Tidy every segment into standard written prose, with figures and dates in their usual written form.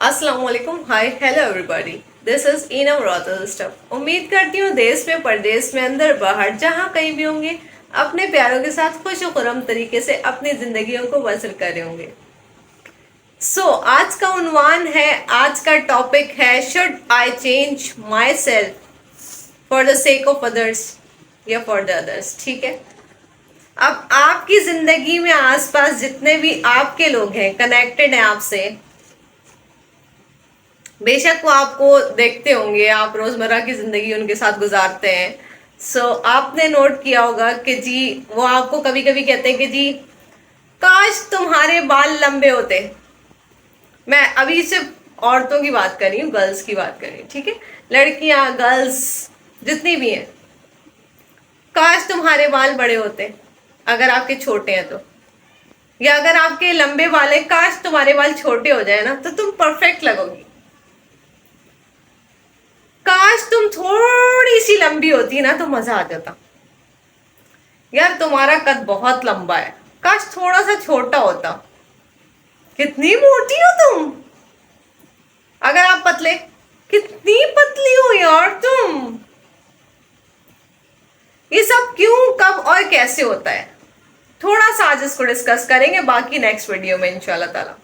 अस्सलाम वालेकुम, hi hello everybody. This is Inam Rautal stuff. उम्मीद करती हूँ देश में परदेश में अंदर बाहर जहाँ कहीं भी होंगे अपने प्यारों के साथ खुश खुरम तरीके से अपनी जिंदगियों को बसर कर रहे होंगे। आज का उन्वान है, आज का टॉपिक है should I change my self for the sake of others या फॉर द अदर्स। ठीक है, अब आपकी जिंदगी में आसपास जितने भी आपके लोग हैं, कनेक्टेड हैं आपसे, बेशक वो आपको देखते होंगे, आप रोजमर्रा की जिंदगी उनके साथ गुजारते हैं। आपने नोट किया होगा कि जी वो आपको कभी कभी कहते हैं कि जी काश तुम्हारे बाल लंबे होते। मैं अभी सिर्फ औरतों की बात कर रही हूँ, गर्ल्स की बात कर रही हूँ, ठीक है। लड़कियां गर्ल्स जितनी भी हैं, काश तुम्हारे बाल बड़े होते अगर आपके छोटे हैं तो, या अगर आपके लंबे बाल है काश तुम्हारे बाल छोटे हो जाए ना तो तुम परफेक्ट लगोगी। काश तुम थोड़ी सी लंबी होती ना तो मजा आ जाता। यार तुम्हारा कद बहुत लंबा है, काश थोड़ा सा छोटा होता। कितनी मोटी हो तुम, अगर आप पतले, कितनी पतली हो यार तुम। ये सब क्यों, कब और कैसे होता है, थोड़ा सा आज इसको डिस्कस करेंगे, बाकी नेक्स्ट वीडियो में इंशाल्लाह ताला।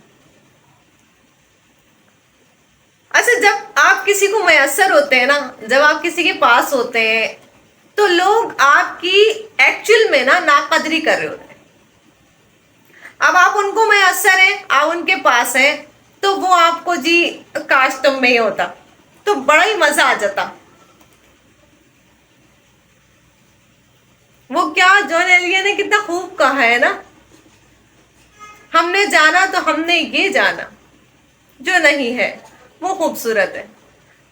अच्छा, जब आप किसी को मैसर होते हैं ना, जब आप किसी के पास होते हैं तो लोग आपकी एक्चुअल में ना नाकदरी कर रहे होते हैं। अब आप उनको मैसर हैं, आप उनके पास हैं, तो वो आपको जी काश तुम में ही होता तो बड़ा ही मजा आ जाता। वो क्या जॉन एलिया ने कितना खूब कहा है ना, हमने जाना तो हमने ये जाना जो नहीं है वो खूबसूरत है।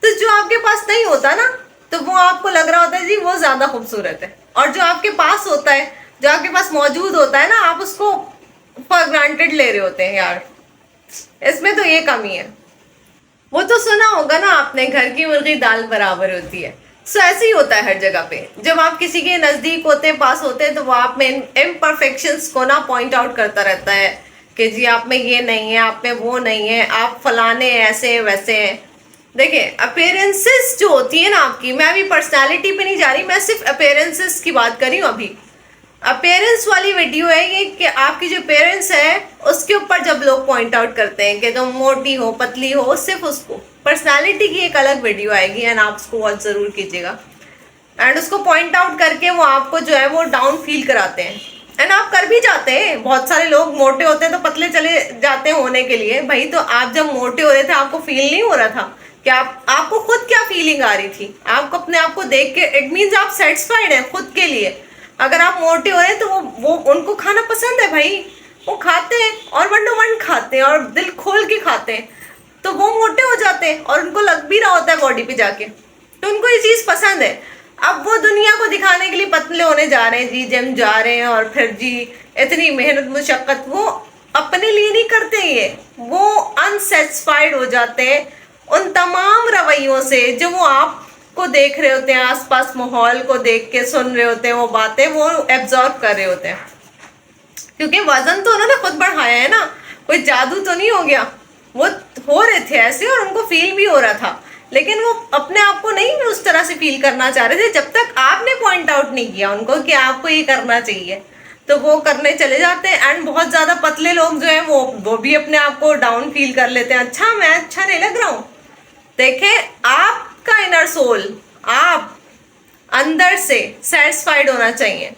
तो जो आपके पास नहीं होता ना तो वो आपको लग रहा होता है जी वो ज्यादा खूबसूरत है, और जो आपके पास होता है, जो आपके पास मौजूद होता है ना, आप उसको फॉर ग्रांटेड ले रहे होते हैं। यार इसमें तो ये कमी है। वो तो सुना होगा ना आपने, घर की मुर्गी दाल बराबर होती है। ऐसे ही होता है हर जगह पे, जब आप किसी के नजदीक होते हैं, पास होते हैं, तो वो आप में इम्परफेक्शंस को ना पॉइंट आउट करता रहता है कि जी आप में ये नहीं है, आप में वो नहीं है, आप फलाने ऐसे वैसे हैं। देखिए अपेयरेंसेस जो होती है ना आपकी, मैं अभी पर्सनालिटी पे नहीं जा रही, मैं सिर्फ अपेयरेंसेस की बात कर रही हूँ अभी। अपेयरेंस वाली वीडियो है ये, कि आपकी जो अपेयरेंस है उसके ऊपर जब लोग पॉइंट आउट करते हैं कि तुम मोटी हो पतली हो, सिर्फ उसको, पर्सनालिटी की एक अलग वीडियो आएगी एंड आप उसको वॉच जरूर कीजिएगा। एंड उसको पॉइंट आउट करके वो आपको जो है वो डाउन फील कराते हैं, एंड आप कर भी जाते हैं। बहुत सारे लोग मोटे होते हैं तो पतले चले जाते हैं होने के लिए। भाई तो आप जब मोटे हो रहे थे आपको फील नहीं हो रहा था कि आपको खुद क्या फीलिंग आ रही थी? आपको अपने आप को देख के इट मीन्स आप सेटिस्फाइड हैं खुद के लिए। अगर आप मोटे हो रहे हैं तो वो उनको खाना पसंद है भाई, वो खाते हैं और वंडो वंड खाते हैं और दिल खोल के खाते हैं, तो वो मोटे हो जाते हैं और उनको लग भी रहा होता है बॉडी पे जाके, तो उनको ये चीज पसंद है। अब वो दुनिया को दिखाने के लिए पतले होने जा रहे हैं जी, जिम जा रहे हैं, और फिर जी इतनी मेहनत मुशक्कत, वो अपने लिए नहीं करते, ये वो अनसेटिस्फाइड हो जाते हैं उन तमाम रवैयों से जो वो आप को देख रहे होते हैं, आसपास माहौल को देख के सुन रहे होते हैं, वो बातें वो एब्जॉर्ब कर रहे होते हैं। क्योंकि वजन तो उन्होंने खुद बढ़ाया है ना, कोई जादू तो नहीं हो गया। वो हो रहे थे ऐसे और उनको फील भी हो रहा था, लेकिन वो अपने आप को नहीं उस तरह से फील करना चाह रहे थे जब तक आपने पॉइंट आउट नहीं किया उनको कि आपको ये करना चाहिए, तो वो करने चले जाते हैं। एंड बहुत ज्यादा पतले लोग जो है वो भी अपने आप को डाउन फील कर लेते हैं, अच्छा मैं अच्छा नहीं लग रहा हूँ। देखें आपका इनर सोल, आप अंदर से सेटिस्फाइड होना चाहिए।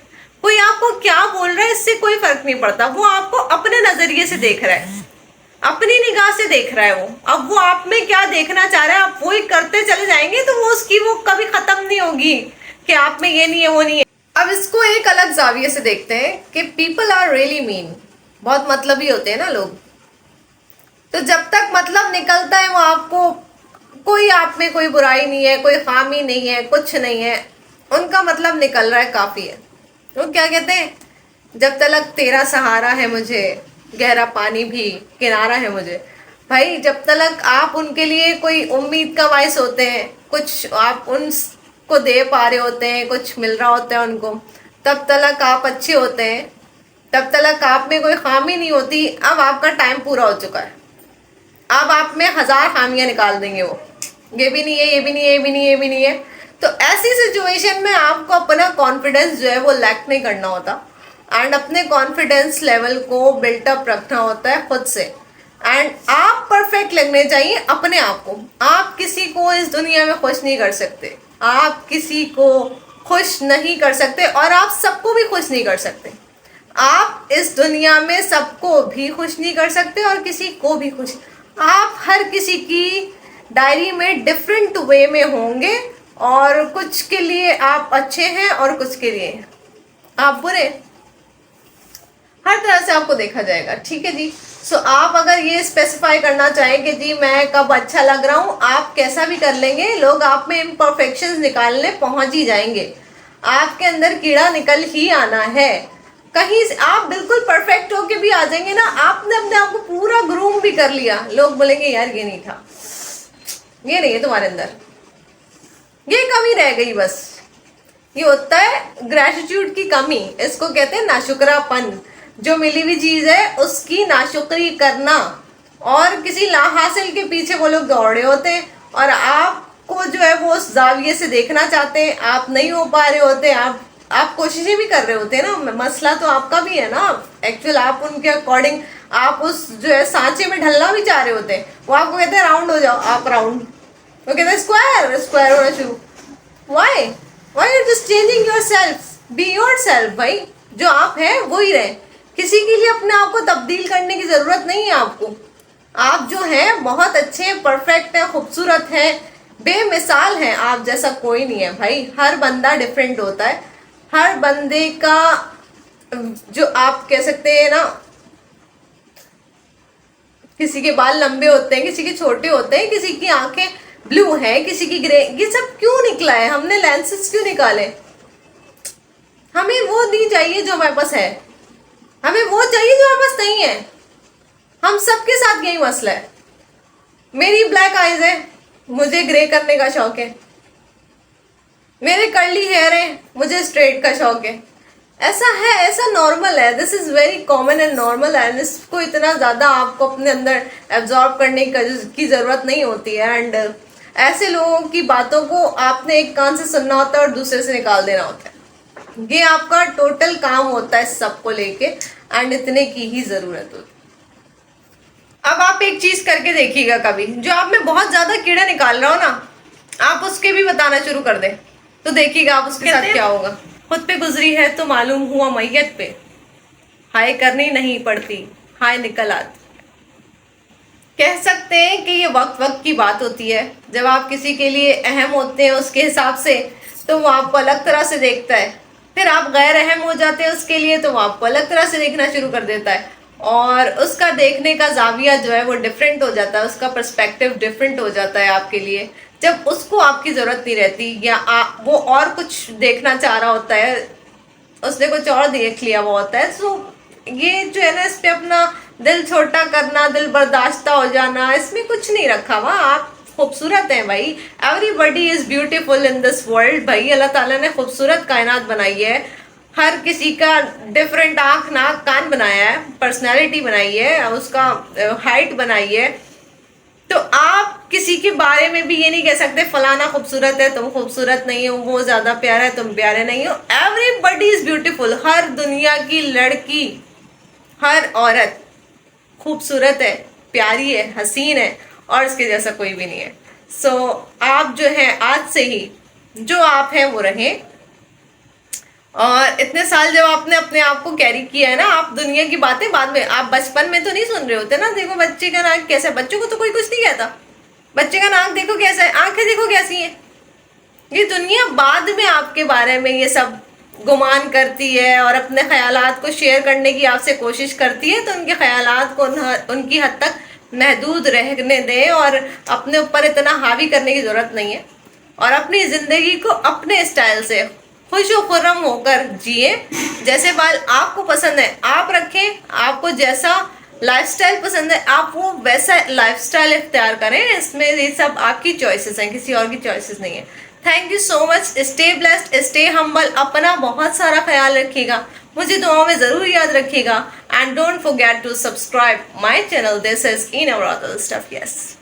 कोई आपको क्या बोल रहा है इससे कोई फर्क नहीं पड़ता, वो आपको अपने नजरिए से देख रहा है, अपनी निगाह से देख रहा है वो। अब वो आप में क्या देखना चाह रहा है आप वो ही करते चले जाएंगे तो वो उसकी वो कभी खत्म नहीं होगी कि आप में ये नहीं है वो नहीं है। अब इसको एक अलग जाविये से देखते हैं कि पीपल आर रियली मीन, बहुत मतलबी होते हैं ना लोग। तो जब तक मतलब निकलता है वो आपको, कोई आप में कोई बुराई नहीं है, कोई खामी नहीं है, कुछ नहीं है, उनका मतलब निकल रहा है काफी है। तो क्या कहते हैं, जब तलक तेरा सहारा है मुझे, गहरा पानी भी किनारा है मुझे। भाई जब तलक आप उनके लिए कोई उम्मीद का बायस होते हैं, कुछ आप उनको दे पा रहे होते हैं, कुछ मिल रहा होता है उनको, तब तलक आप अच्छे होते हैं, तब तलक आप में कोई खामी नहीं होती। अब आपका टाइम पूरा हो चुका है, अब आप में 1000 खामियां निकाल देंगे वो, ये भी नहीं है, ये भी नहीं है, ये भी नहीं है, ये भी नहीं है। तो ऐसी सिचुएशन में आपको अपना कॉन्फिडेंस जो है वो लैक नहीं करना होता, एंड अपने कॉन्फिडेंस लेवल को बिल्टअप रखना होता है खुद से। एंड आप परफेक्ट लगने चाहिए अपने आप को। आप किसी को इस दुनिया में खुश नहीं कर सकते, आप किसी को खुश नहीं कर सकते, और आप सबको भी खुश नहीं कर सकते। आप इस दुनिया में सबको भी खुश नहीं कर सकते और किसी को भी खुश, आप हर किसी की डायरी में डिफरेंट वे में होंगे, और कुछ के लिए आप अच्छे हैं और कुछ के लिए आप बुरे। हर तरह से आपको देखा जाएगा, ठीक है जी। सो आप अगर ये स्पेसिफाई करना चाहें कि जी मैं कब अच्छा लग रहा हूँ, आप कैसा भी कर लेंगे, लोग आप में इम्परफेक्शंस निकालने पहुंच ही जाएंगे। आपके अंदर कीड़ा निकल ही आना है। कहीं से आप बिल्कुल परफेक्ट होके भी आ जाएंगे ना, आपने अपने आप को पूरा ग्रूम भी कर लिया, लोग बोलेंगे यार ये नहीं था, ये नहीं है तुम्हारे अंदर, ये कमी रह गई बस। ये होता है ग्रेटिट्यूड की कमी, इसको कहते हैं नाशुक्रापन। जो मिली हुई चीज है उसकी नाशुक्री करना, और किसी ला हासिल के पीछे वो लोग दौड़े होते हैं, और आपको जो है वो उस जाविये से देखना चाहते हैं, आप नहीं हो पा रहे होते, आप कोशिशें भी कर रहे होते हैं ना, मसला तो आपका भी है ना एक्चुअल। आप उनके अकॉर्डिंग आप उस जो है सांचे में ढलना भी चाह रहे होते हैं। वो आपको कहते हैं राउंड हो जाओ, आप राउंड, वो कहते हैं स्क्वायर, स्क्वायर होना शुरू। Why why are just changing yourself, be yourself भाई, जो आप हैं वो ही रहे। किसी के लिए अपने आप को तब्दील करने की जरूरत नहीं है आपको। आप जो हैं बहुत अच्छे, परफेक्ट हैं, खूबसूरत हैं, बेमिसाल हैं, आप जैसा कोई नहीं है भाई। हर बंदा डिफरेंट होता है, हर बंदे का जो आप कह सकते हैं ना, किसी के बाल लंबे होते हैं, किसी के छोटे होते हैं, किसी की आंखें ब्लू है, किसी की ग्रे, ये सब क्यों निकला है? हमने लेंसेज क्यों निकाले? हमें वो नहीं चाहिए जो हमारे पास है, हमें वो चाहिए जो हमारे पास नहीं है। हम सबके साथ यही मसला है। मेरी ब्लैक आईज है, मुझे ग्रे करने का शौक है, मेरे कर्ली हेयर है, मुझे स्ट्रेट का शौक है। ऐसा है, ऐसा नॉर्मल है, this is very common and normal, and इसको इतना ज्यादा आपको अपने अंदर एब्जॉर्ब करने की जरूरत नहीं होती है। एंड ऐसे लोगों की बातों को आपने एक कान से सुनना होता है और दूसरे से निकाल देना होता है। ये आपका टोटल काम होता है सबको लेके, एंड इतने की ही जरूरत होती है। अब आप एक चीज करके देखिएगा, कभी जो आप में बहुत ज्यादा कीड़ा निकाल रहा हो ना, आप उसके भी बताना शुरू कर दे, तो देखिएगा आप उसके साथ क्या होगा। खुद पे गुजरी है तो मालूम हुआ मैयत पे, हाय करनी नहीं पड़ती, हाय निकल आती। कह सकते हैं कि ये वक्त वक्त की बात होती है। जब आप किसी के लिए अहम होते हैं उसके हिसाब से, तो वो आपको अलग तरह से देखता है। फिर आप गैर अहम हो जाते हैं उसके लिए, तो वो आपको अलग तरह से देखना शुरू कर देता है, और उसका देखने का जाविया जो है वो डिफरेंट हो जाता है, उसका पर्सपेक्टिव डिफरेंट हो जाता है आपके लिए। जब उसको आपकी ज़रूरत नहीं रहती, या वो और कुछ देखना चाह रहा होता है, उसने कुछ और देख लिया हुआ होता है। सो ये जो है ना, इस पे अपना दिल छोटा करना, दिल बर्दाश्ता हो जाना, इसमें कुछ नहीं रखा हुआ। आप खूबसूरत हैं भाई, everybody is beautiful in this world भाई। अल्लाह ताला ने खूबसूरत कायनात बनाई है, हर किसी का डिफरेंट आँख नाक कान बनाया है, पर्सनैलिटी बनाई है, उसका हाइट बनाई है। तो आप किसी के बारे में भी ये नहीं कह सकते फलाना खूबसूरत है, तुम खूबसूरत नहीं हो, वो ज्यादा प्यारा है, तुम प्यारे नहीं हो। Everybody is beautiful. हर दुनिया की लड़की, हर औरत खूबसूरत है, प्यारी है, हसीन है, और इसके जैसा कोई भी नहीं है। सो आप जो है आज से ही जो आप हैं वो रहें, और इतने साल जब आपने अपने आप को कैरी किया है ना, आप दुनिया की बातें बाद में, आप बचपन में तो नहीं सुन रहे होते ना, देखो बच्चे का नाक कैसा है, बच्चों को तो कोई कुछ नहीं कहता, बच्चे का नाक देखो कैसा है, आंखें देखो कैसी हैं। ये दुनिया बाद में आपके बारे में ये सब गुमान करती है और अपने ख्यालात को शेयर करने की आपसे कोशिश करती है, तो उनके ख्यालात को उनकी हद तक महदूद रहने दें, और अपने ऊपर इतना हावी करने की ज़रूरत नहीं है, और अपनी ज़िंदगी को अपने स्टाइल से खुश और खुर्रम होकर जिए। जैसे बाल आपको पसंद है आप रखें, आपको जैसा लाइफस्टाइल पसंद है आप वो वैसा लाइफस्टाइल इख्तियार करें। इसमें ये सब आपकी चॉइसेस हैं, किसी और की चॉइसेस नहीं है। Thank you so much. Stay blessed, stay humble, अपना बहुत सारा ख्याल रखिएगा। मुझे दुआओं में ज़रूर याद रखिएगा and don't forget to subscribe my channel. This is in our other stuff. Yes.